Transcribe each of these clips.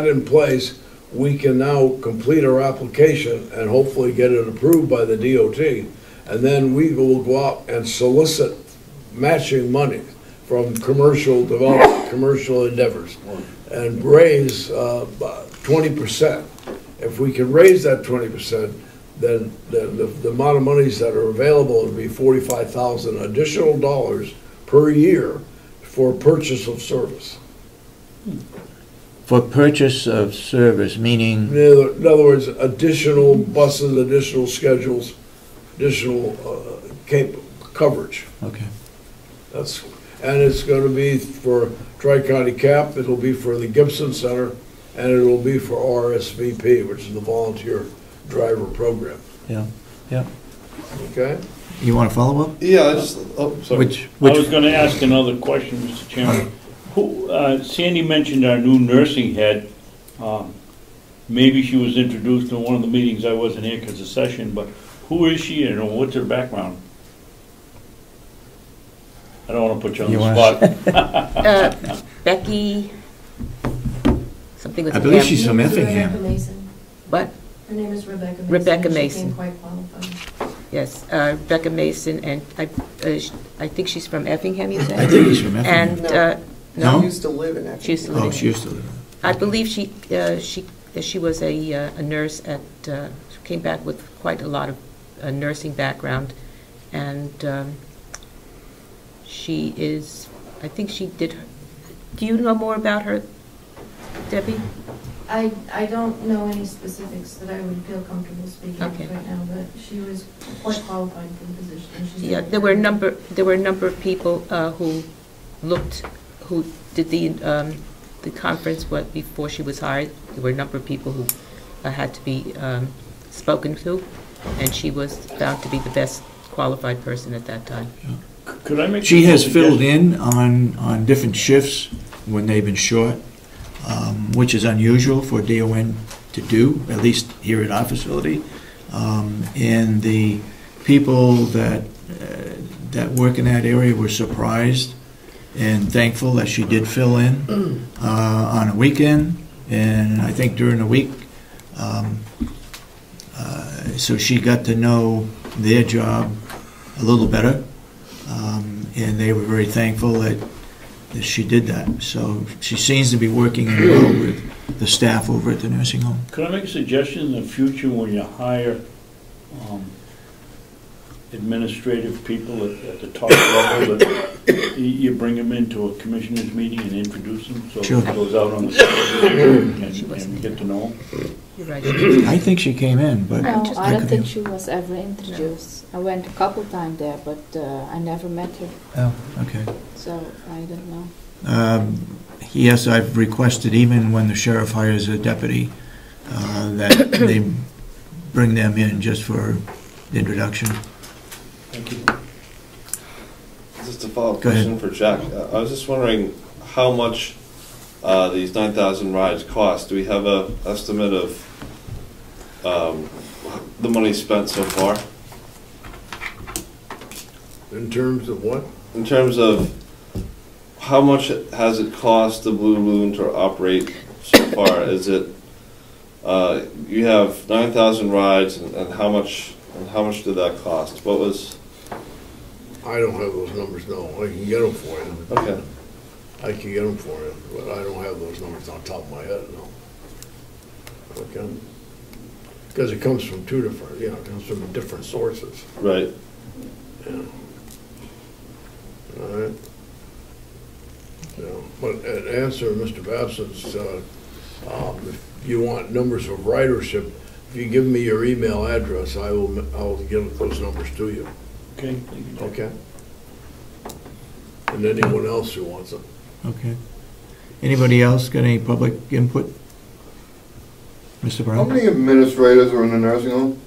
that in place, we can now complete our application and hopefully get it approved by the DOT. And then we will go out and solicit matching money from commercial development, commercial endeavors, and raise 20%. If we can raise that 20%, then the amount of monies that are available would be $45,000 additional dollars per year for purchase of service. For purchase of service, meaning? In other words, additional buses, additional schedules, additional coverage. Okay. And it's going to be for Tri-County CAP, it'll be for the Gibson Center, and it'll be for RSVP, which is the Volunteer Driver Program. Yeah, yeah. Okay? You want to follow up? Yeah, I just, oh, sorry. I was going to ask another question, Mr. Chairman. Sandy mentioned our new nursing head. Maybe she was introduced in one of the meetings. I wasn't here because of session, but who is she and what's her background? I don't want to put you on the spot. Becky, something with I believe she's from Effingham. What? Her name is Rebecca Mason. Rebecca Mason. She quite qualified. Yes, Rebecca Mason, and I think she's from Effingham, you said? I think she's from Effingham. And, no? She used to live in Effingham. She used to live in she used to live in I believe she was a nurse at, came back with quite a lot of nursing background, and she is, I think she did, do you know more about her, Debbie? I don't know any specifics that I would feel comfortable speaking of right now, but she was quite qualified for the position. Yeah, there were a number of people who did the conference before she was hired. There were a number of people who had to be spoken to, and she was found to be the best qualified person at that time. Yeah. Could I make? She has filled in on different shifts when they've been short, which is unusual for DON to do, at least here at our facility. And the people that work in that area were surprised and thankful that she did fill in on a weekend, and I think during the week. So she got to know their job a little better, and they were very thankful that she did that. So she seems to be working well with the staff over at the nursing home. Could I make a suggestion in the future when you hire administrative people at the top level, that you bring them into a commissioner's meeting and introduce them, so Sure. it goes out on the and we get to know them? You're right. I think she came in, but no, I don't think she was ever introduced. No. I went a couple times there, but I never met her. Oh, okay. So I don't know. Yes, I've requested, even when the sheriff hires a deputy, that they bring them in just for the introduction. Thank you. Just a follow-up question for Jack. I was just wondering how much these 9,000 rides cost. Do we have an estimate of the money spent so far? In terms of what? In terms of how much has it cost the Blue Loon to operate so far? Is it you have 9,000 rides, and how much did that cost? What was? I don't have those numbers. No, I can get them for you. Okay. I can get them for you, but I don't have those numbers on top of my head. No. Okay. Because it comes from two different, it comes from different sources. Right. Yeah. All right. Yeah. But in answer to Mr. Babson's, if you want numbers of ridership, if you give me your email address, I'll give those numbers to you. Okay. Thank you. Okay. And anyone else who wants them. Okay. Anybody else got any public input? Mr. Brown? How many administrators are in the nursing home?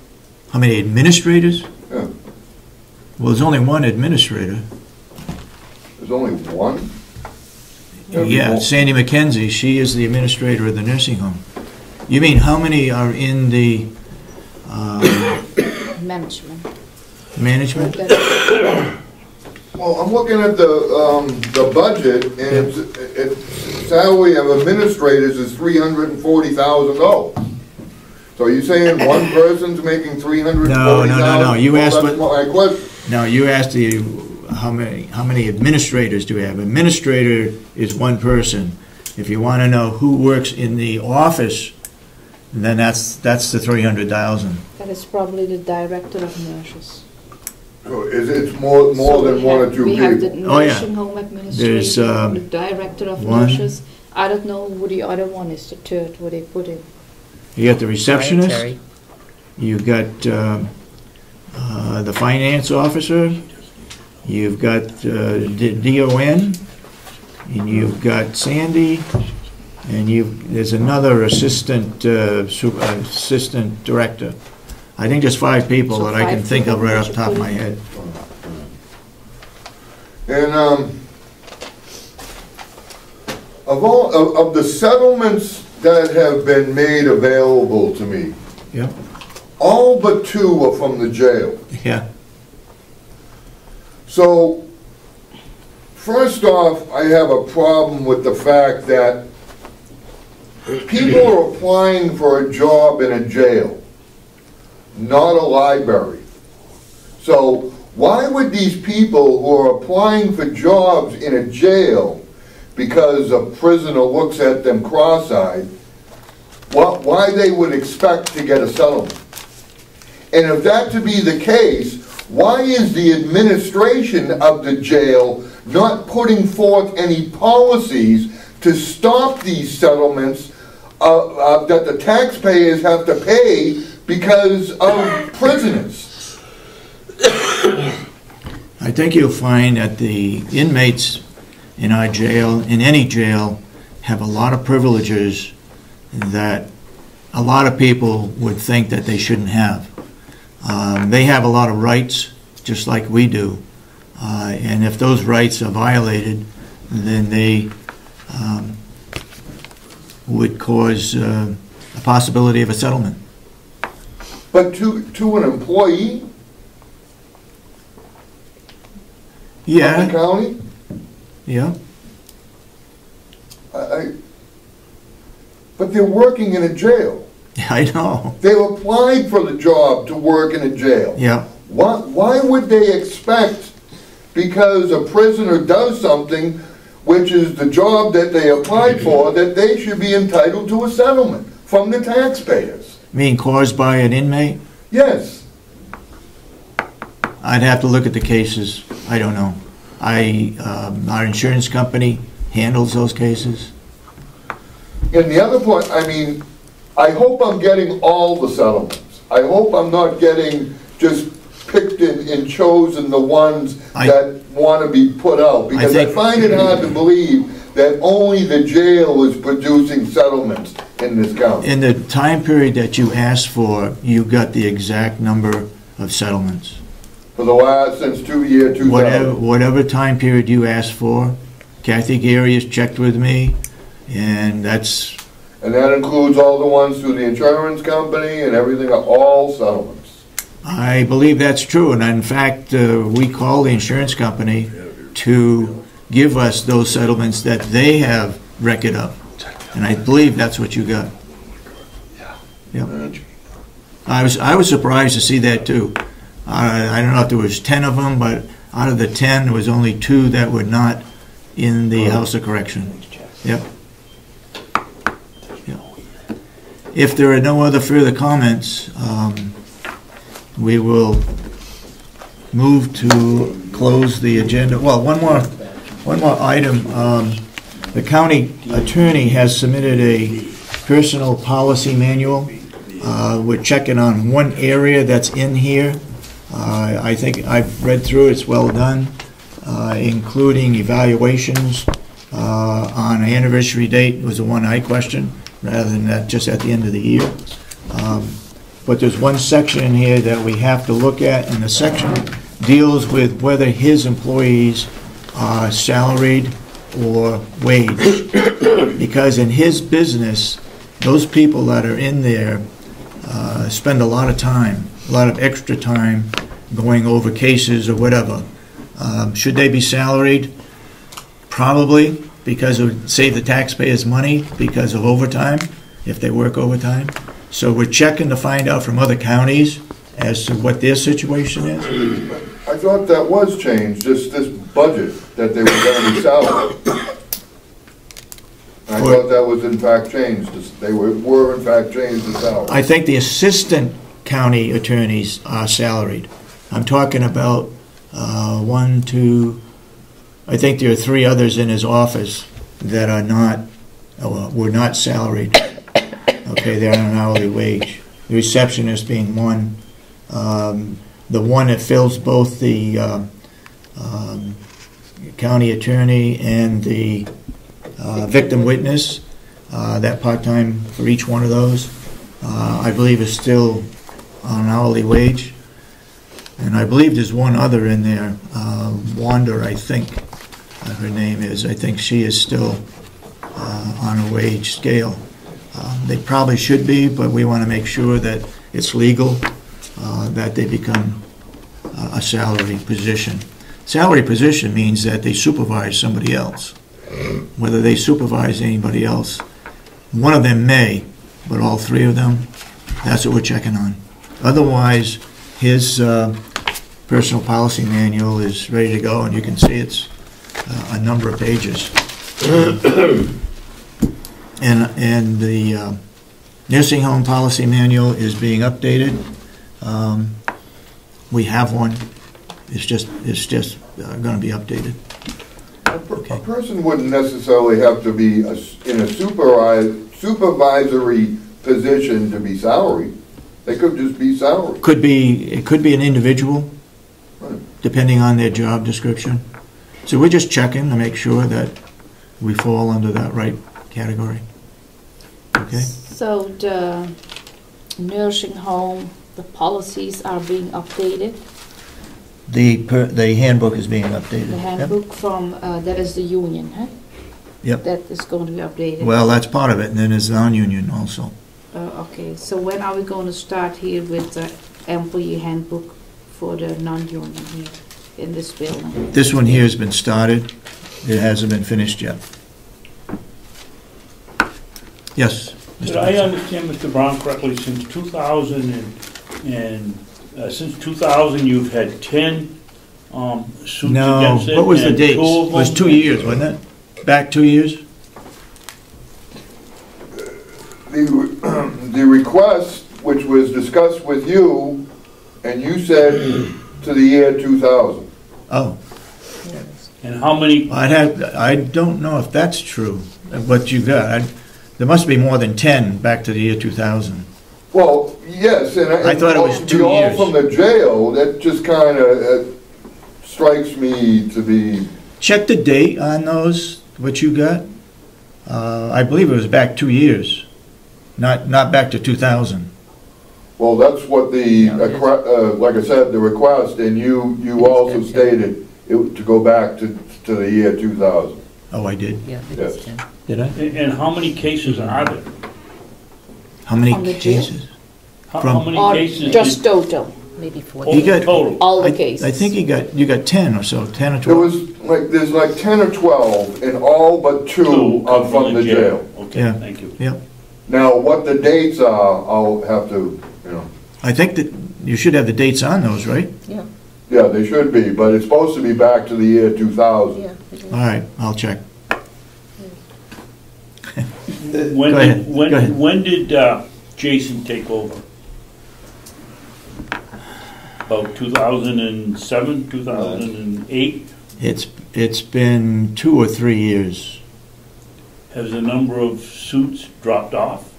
How many administrators? Yeah. Well, there's only one administrator. There's only one? Yeah, Sandy McKenzie. She is the administrator of the nursing home. You mean how many are in the Management. management? Well, I'm looking at the budget, and it's salary of administrators is $340,000. So are you saying one person's making $340,000? No. You asked That's what. my question. No, you asked how many administrators do we have? Administrator is one person. If you want to know who works in the office, then that's the 300,000. That is probably the director of nurses. So it's more So than one or two we have the people? Oh, yeah. nursing home administrator, the director of one. nurses. I don't know who the other one is, the third, what they put in. You got the receptionist. Budgetary. You've got the finance officer. You've got DON, and you've got Sandy, and there's another assistant assistant director. I think there's 5 people So that I can 5 think of people right off that the top you of put my in. head. And of the settlements that have been made available to me, Yep. all but 2 are from the jail. Yeah. So, first off, I have a problem with the fact that people are applying for a job in a jail, not a library. So, why would these people who are applying for jobs in a jail because a prisoner looks at them cross-eyed, why they would expect to get a settlement? And if that to be the case, why is the administration of the jail not putting forth any policies to stop these settlements that the taxpayers have to pay because of prisoners? I think you'll find that the inmates in our jail, in any jail, have a lot of privileges that a lot of people would think that they shouldn't have. They have a lot of rights, just like we do. And if those rights are violated, then they would cause a possibility of a settlement. But to an employee of the Yeah, county? yeah. But they're working in a jail. I know. They applied for the job to work in a jail. Yeah. Why would they expect, because a prisoner does something, which is the job that they applied for, that they should be entitled to a settlement from the taxpayers? Being caused by an inmate? Yes. I'd have to look at the cases. I don't know. Our insurance company handles those cases. And the other point, I mean, I hope I'm getting all the settlements. I hope I'm not getting just picked and chosen the ones that want to be put out. Because I find it hard to believe that only the jail is producing settlements in this county. In the time period that you asked for, you got the exact number of settlements. For the last, since 2000. Whatever time period you asked for, Kathy Gary has checked with me, and that's... And that includes all the ones through the insurance company and everything, all settlements. I believe that's true, and in fact, we call the insurance company to give us those settlements that they have record of, and I believe that's what you got. Yeah. I was surprised to see that too. I don't know if there was 10 of them, but out of the 10, there was only 2 that were not in the House of Correction. Yep. Yep. If there are no other further comments, we will move to close the agenda. Well, one more item. The county attorney has submitted a personal policy manual. We're checking on one area that's in here. I think I've read through it. It's well done, including evaluations on an anniversary date was the one I questioned, rather than that just at the end of the year. But there's one section in here that we have to look at, and the section deals with whether his employees are salaried or wage. Because in his business, those people that are in there spend a lot of time, a lot of extra time going over cases or whatever. Should they be salaried? Probably, because it would save the taxpayers money because of overtime, if they work overtime. So we're checking to find out from other counties as to what their situation is. I thought that was changed, this budget, that they were gonna be salaried. I thought that was in fact changed, they were in fact changed to salary. I think the assistant county attorneys are salaried. I'm talking about one, two, I think there are 3 others in his office that are not, were not salaried. Okay, they're on an hourly wage. The receptionist being one. The one that fills both the county attorney and the victim witness, that part-time for each one of those, I believe is still on an hourly wage. And I believe there's one other in there, Wanda, I think her name is. I think she is still on a wage scale. They probably should be, but we want to make sure that it's legal, that they become a salary position. Salary position means that they supervise somebody else. Whether they supervise anybody else, one of them may, but all 3 of them, that's what we're checking on. Otherwise, his personal policy manual is ready to go, and you can see it's a number of pages. And the nursing home policy manual is being updated. We have one. It's just going to be updated. A person wouldn't necessarily have to be in a supervisory position to be salaried. They could just be salaried. It could be an individual, Right. depending on their job description. So we're just checking to make sure that we fall under that right category. Okay. So the nursing home, the policies are being updated. The handbook is being updated. The handbook from, that is the union, huh? Yep. That is going to be updated. Well, that's part of it, and then there's non-union also. Okay, so when are we going to start here with the employee handbook for the non-union here in this building? This one here has been started. It hasn't been finished yet. Yes. Did I understand, Mr. Brown, correctly, since 2000 since 2000, you've had 10 suits No, against it? what was the and date? 2 of It was them- 2 years, wasn't it? Back 2 years? The request, which was discussed with you, and you said to the year 2000. Oh, And how many, I don't know if that's true, what you got. There must be more than 10 back to the year 2000. Well, yes, and I thought it was 2 all years. from the jail, that just kind of strikes me to be, Check the date on those, what you got. I believe it was back 2 years, not back to 2000. well, that's what the, like I said, the request, and you also stated it to go back to the year 2000. Oh, I did. Yeah, it Yes. is 10. Did I? and how many cases are there? How many On the jail? cases? How From- many Or cases? just total, Maybe 4. You got- Total? all the I cases? think you got 10 or so, 10 or There 12. was there's like 10 or 12, and all but 2 Two are from the jail. Okay, Yeah. thank you. Yeah. Now, what the dates are, I'll have to, I think that you should have the dates on those, right? Yeah, yeah, they should be, but it's supposed to be back to the year 2000. yeah. it is. All right, I'll check. When Go ahead, did, when, go ahead. when did Jason take over? About 2007, 2008? It's been 2 or 3 years. Has the number of suits dropped off?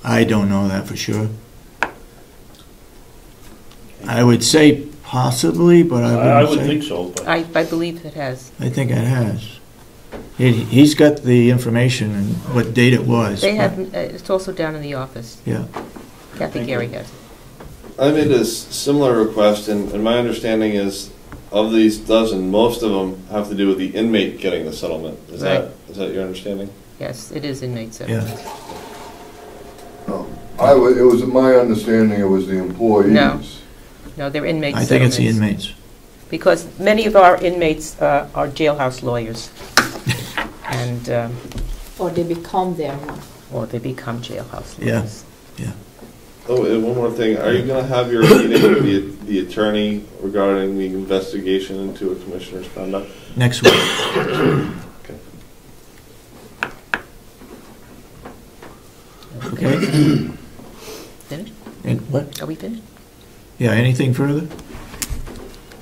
I don't know that for sure. I would say possibly, but I I would wouldn't think say. so, but I believe it has. I think it has. He's got the information and what date it was. They but- have, it's also down in the office. Yeah. Kathy Gary has it. I made a similar request, and my understanding is, of these dozen, most of them have to do with the inmate getting the settlement. Is that your understanding? Yes, it is inmate Yeah. settlement. It was my understanding it was the employees. No. No, they're inmate I think it's the settlements. inmates. because many of our inmates are jailhouse lawyers, and, Or they become their one. or they become jailhouse Yeah. lawyers. Oh, and one more thing, are you gonna have your meeting with the attorney regarding the investigation into a commissioner's conduct? Next week. Okay? Finished? And what? Are we finished? Yeah, anything further?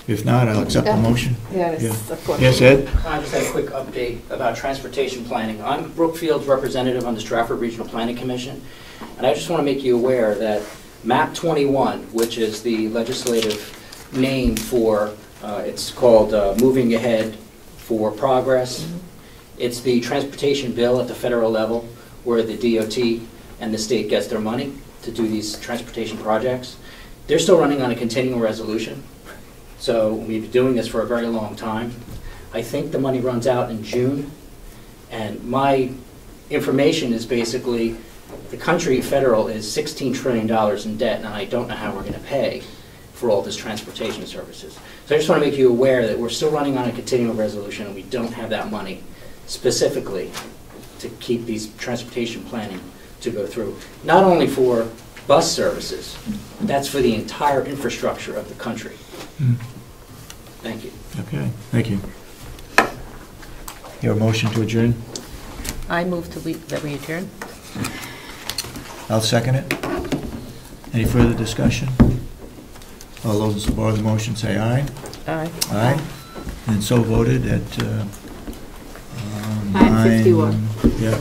If not, I'll accept the motion. Yes, Yeah. of course. Yes, Ed? I just had a quick update about transportation planning. I'm Brookfield's representative on the Stratford Regional Planning Commission, and I just want to make you aware that MAP 21, which is the legislative name for, it's called Moving Ahead for Progress. It's the transportation bill at the federal level where the DOT and the state gets their money to do these transportation projects. They're still running on a continuing resolution. So we've been doing this for a very long time. I think the money runs out in June, and my information is basically the country federal is $16 trillion in debt, and I don't know how we're going to pay for all this transportation services. So I just want to make you aware that we're still running on a continuing resolution, and we don't have that money specifically to keep these transportation planning to go through. Not only for bus services, that's for the entire infrastructure of the country. Thank you. Okay, thank you. Your motion to adjourn? I move that we adjourn. I'll second it. Any further discussion? All those in support of the motion say aye. Aye. Aye. And so voted at 9:51. Yeah.